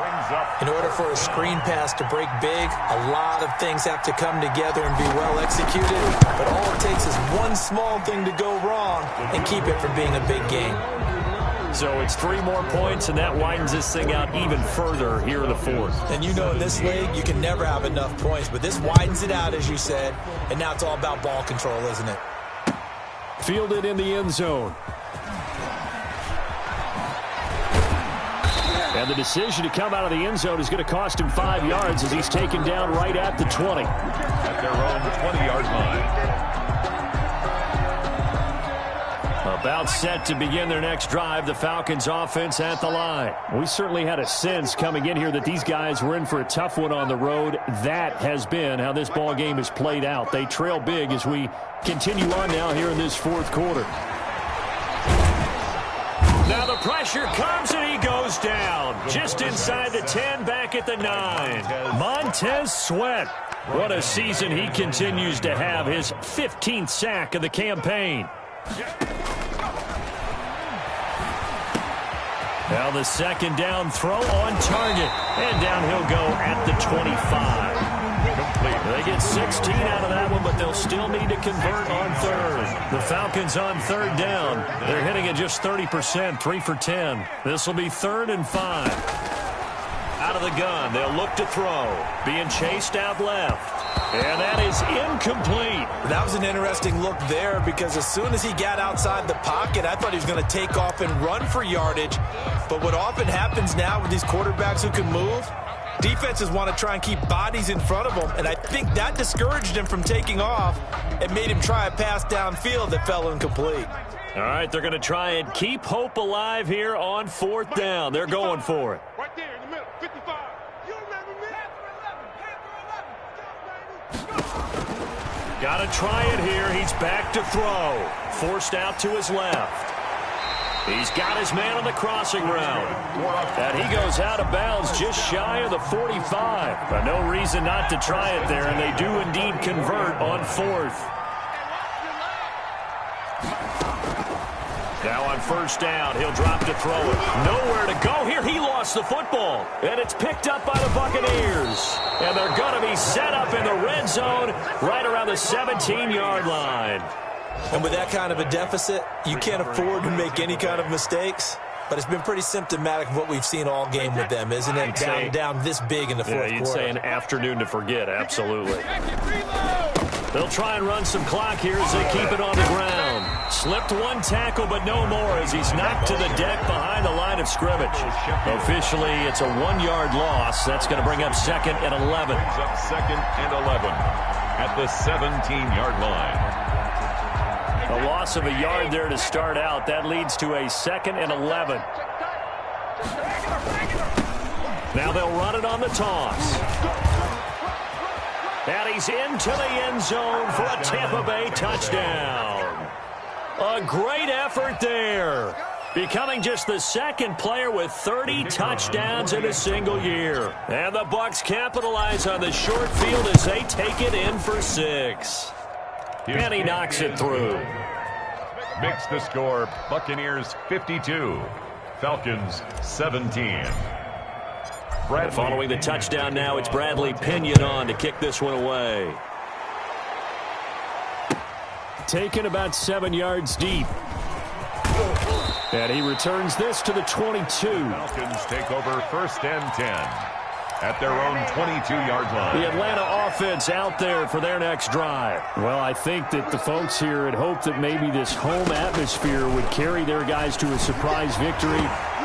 In order for a screen pass to break big, a lot of things have to come together and be well executed. But all it takes is one small thing to go wrong and keep it from being a big game. So it's 3 more points, and that widens this thing out even further here in the 4th. And you know in this league, you can never have enough points. But this widens it out, as you said, and now it's all about ball control, isn't it? Fielded in the end zone. And the decision to come out of the end zone is going to cost him 5 yards as he's taken down right at the 20. At their own 20-yard line. A About set to begin their next drive, the Falcons offense at the line. We certainly had a sense coming in here that these guys were in for a tough one on the road. That has been how this ball game has played out. They trail big as we continue on now here in this fourth quarter. Now the pressure comes and he goes down. Just inside the 10, back at the 9. Montez Sweat. What a season he continues to have. His 15th sack of the campaign. Now the second down throw on target. And down he'll go at the 25. They get 16 out of that one, but they'll still need to convert on third. The Falcons on third down. They're hitting at just 30%, 3 for 10. This will be 3rd and 5. Out of the gun, they'll look to throw. Being chased out left. And that is incomplete. That was an interesting look there because as soon as he got outside the pocket, I thought he was going to take off and run for yardage. But what often happens now with these quarterbacks who can move, defenses want to try and keep bodies in front of them, and I think that discouraged him from taking off and made him try a pass downfield that fell incomplete. All right, they're going to try and keep hope alive here on 4th down. They're going for it. Right there in the middle, 55. You remember me? Got to try it here. He's back to throw. Forced out to his left. He's got his man on the crossing route. And he goes out of bounds just shy of the 45. But no reason not to try it there, and they do indeed convert on 4th. Now on 1st down, he'll drop to throw it. Nowhere to go here. He lost the football. And it's picked up by the Buccaneers. And they're going to be set up in the red zone right around the 17-yard line. And with that kind of a deficit, you can't afford to make any kind of mistakes. But it's been pretty symptomatic of what we've seen all game with them, isn't it? Down this big in the fourth quarter. You'd say an afternoon to forget, absolutely. They'll try and run some clock here as they keep it on the ground. Slipped one tackle, but no more as he's knocked to the deck behind the line of scrimmage. Officially, it's a 1-yard loss. That's going to bring up 2nd and 11. Brings up 2nd and 11 at the 17-yard line. A loss of a yard there to start out. That leads to a 2nd and 11. Now they'll run it on the toss. And he's into the end zone for a Tampa Bay touchdown. A great effort there. Becoming just the 2nd player with 30 touchdowns in a single year. And the Bucs capitalize on the short field as they take it in for 6. And he knocks it through. Makes the score Buccaneers 52, Falcons 17. Following the touchdown now, it's Bradley Pinion on to kick this one away. Taken about 7 yards deep. And he returns this to the 22. Falcons take over 1st and 10 at their own 22-yard line. The Atlanta offense out there for their next drive. Well, I think that the folks here had hoped that maybe this home atmosphere would carry their guys to a surprise victory,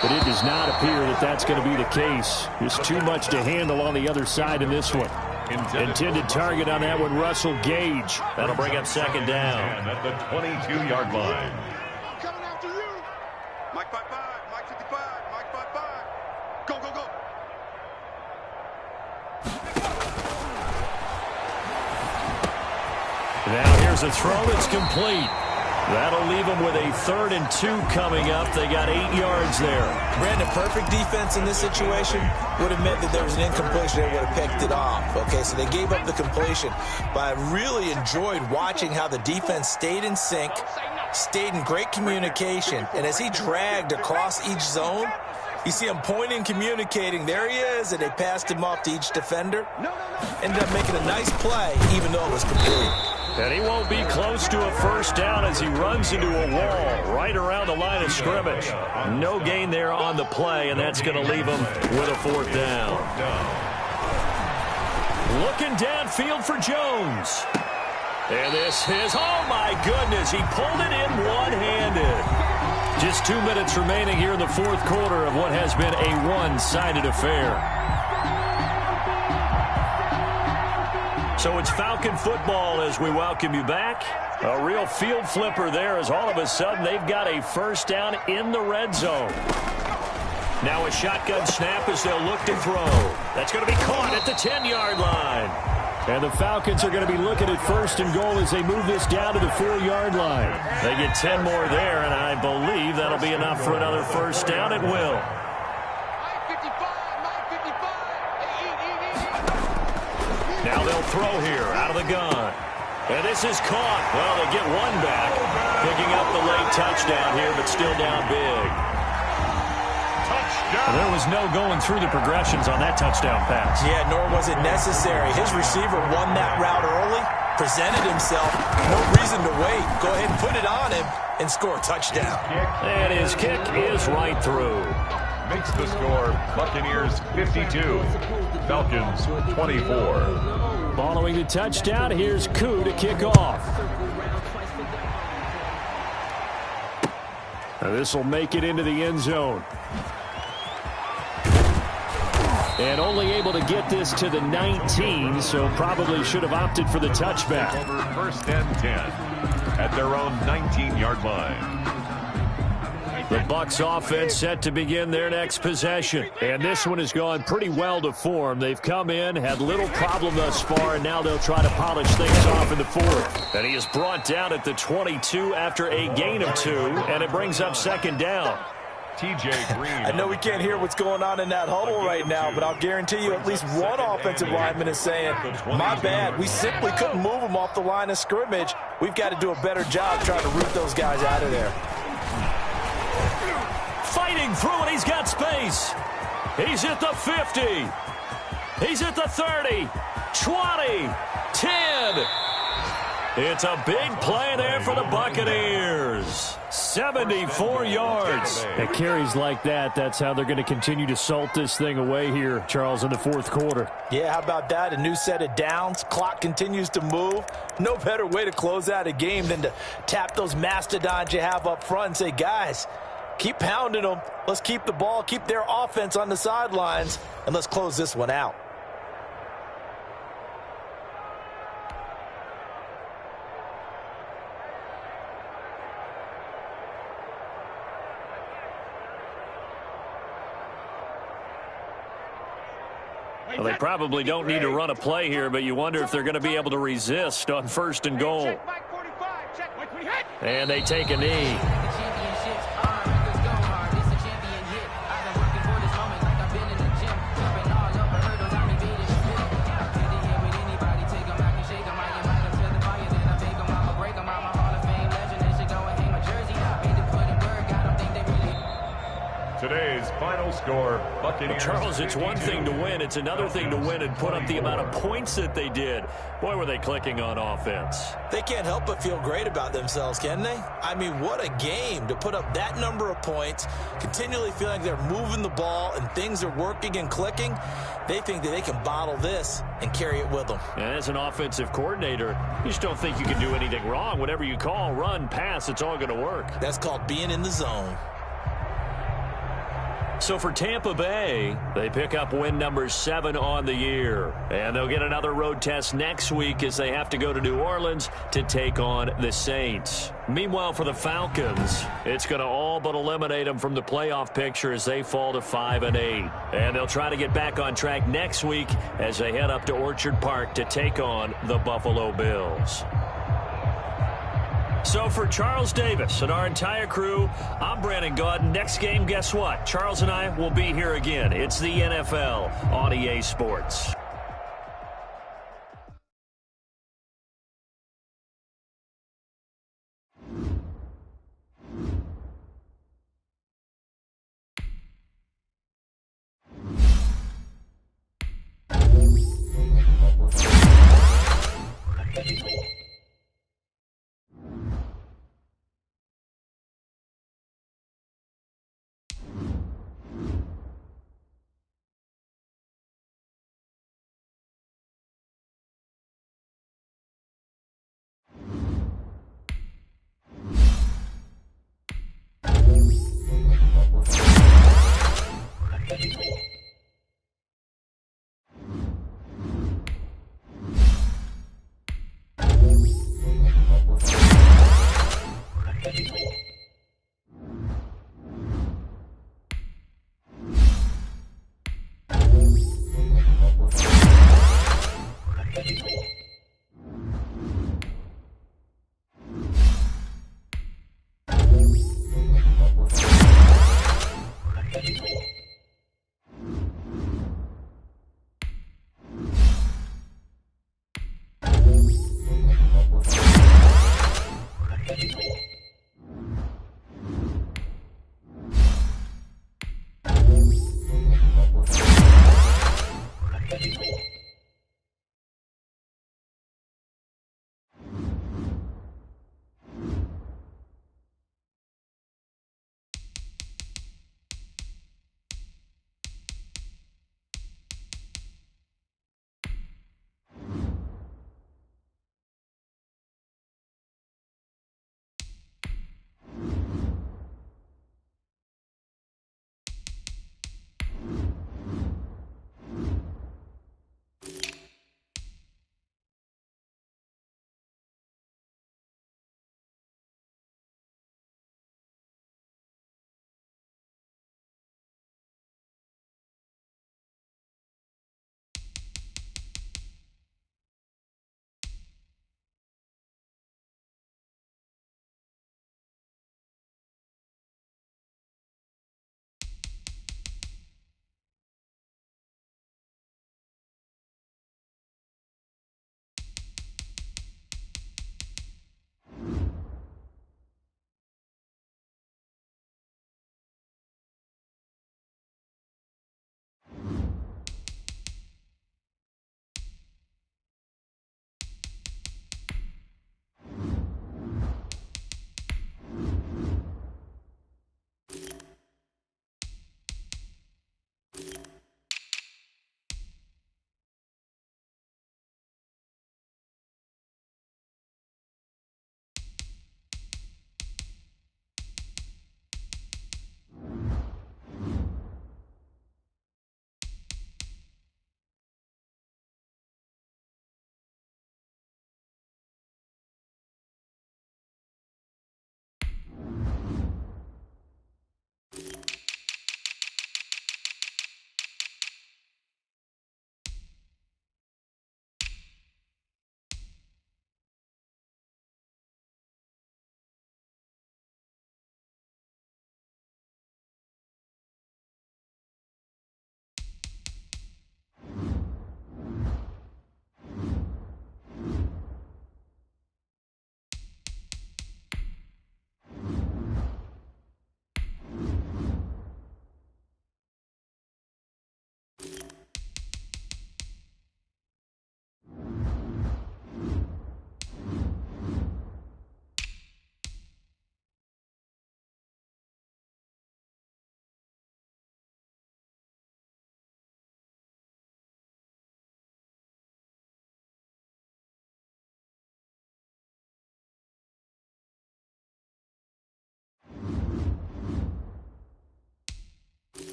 but it does not appear that that's going to be the case. Just too much to handle on the other side in this one. Intended target on that one, Russell Gage. That'll bring up 2nd down. And at the 22-yard line. Coming after you. Mike 55, Mike 55, Mike 55. Go, go, go. Now here's a throw that's complete. That'll leave them with a 3rd and 2 coming up. They got 8 yards there. Brandon, perfect defense in this situation would have meant that there was an incompletion. They would have picked it off. Okay, so they gave up the completion. But I really enjoyed watching how the defense stayed in sync, stayed in great communication. And as he dragged across each zone, you see him pointing, communicating. There he is, and they passed him off to each defender. Ended up making a nice play, even though it was complete. And he won't be close to a 1st down as he runs into a wall right around the line of scrimmage. No gain there on the play, and that's going to leave him with a 4th down. Looking downfield for Jones. And this is, oh my goodness, he pulled it in one-handed. Just 2 minutes remaining here in the fourth quarter of what has been a one-sided affair. So it's Falcon football as we welcome you back. A real field flipper there as all of a sudden they've got a first down in the red zone. Now a shotgun snap as they'll look to throw. That's going to be caught at the 10-yard line. And the Falcons are going to be looking at first and goal as they move this down to the 4-yard line. They get 10 more there, and I believe that'll be enough for another first down. It will. Now they'll throw here out of the gun. And this is caught. Well, they get one back. Picking up the late touchdown here, but still down big. Touchdown. Well, there was no going through the progressions on that touchdown pass. Yeah, nor was it necessary. His receiver won that route early, presented himself. No reason to wait. Go ahead and put it on him and score a touchdown. And his kick is right through. Makes the score Buccaneers 52, Falcons 24. Following the touchdown, here's Koo to kick off. Now this will make it into the end zone. And only able to get this to the 19, so probably should have opted for the touchback. Over first and 10 at their own 19-yard line. The Bucs offense set to begin their next possession. And this one has gone pretty well to form. They've come in, had little problem thus far, and now they'll try to polish things off in the fourth. And he is brought down at the 22 after a gain of 2, and it brings up second down. T.J. Green. I know we can't hear what's going on in that huddle right now, but I'll guarantee you at least one offensive lineman is saying, my bad, we simply couldn't move him off the line of scrimmage. We've got to do a better job trying to root those guys out of there. Fighting through it, he's got space. He's at the 50. He's at the 30, 20, 10. It's a big play there for the Buccaneers. 74 yards. At carries like that, that's how they're going to continue to salt this thing away here, Charles, in the fourth quarter. Yeah, how about that? A new set of downs. Clock continues to move. No better way to close out a game than to tap those mastodons you have up front and say, guys, keep pounding them. Let's keep the ball, keep their offense on the sidelines, and let's close this one out. Well, they probably don't need to run a play here, but you wonder if they're going to be able to resist on first and goal. And they take a knee. Today's final score, Buccaneers. Charles, it's one thing to win. It's another thing to win and put up the amount of points that they did. Boy, were they clicking on offense. They can't help but feel great about themselves, can they? I mean, what a game to put up that number of points, continually feeling they're moving the ball and things are working and clicking. They think that they can bottle this and carry it with them. And as an offensive coordinator, you just don't think you can do anything wrong. Whatever you call, run, pass, it's all going to work. That's called being in the zone. So for Tampa Bay, they pick up win number 7 on the year. And they'll get another road test next week as they have to go to New Orleans to take on the Saints. Meanwhile, for the Falcons, it's going to all but eliminate them from the playoff picture as they fall to 5-8. And they'll try to get back on track next week as they head up to Orchard Park to take on the Buffalo Bills. So for Charles Davis and our entire crew, I'm Brandon Gaudin. Next game, guess what? Charles and I will be here again. It's the NFL on EA Sports. Thank you.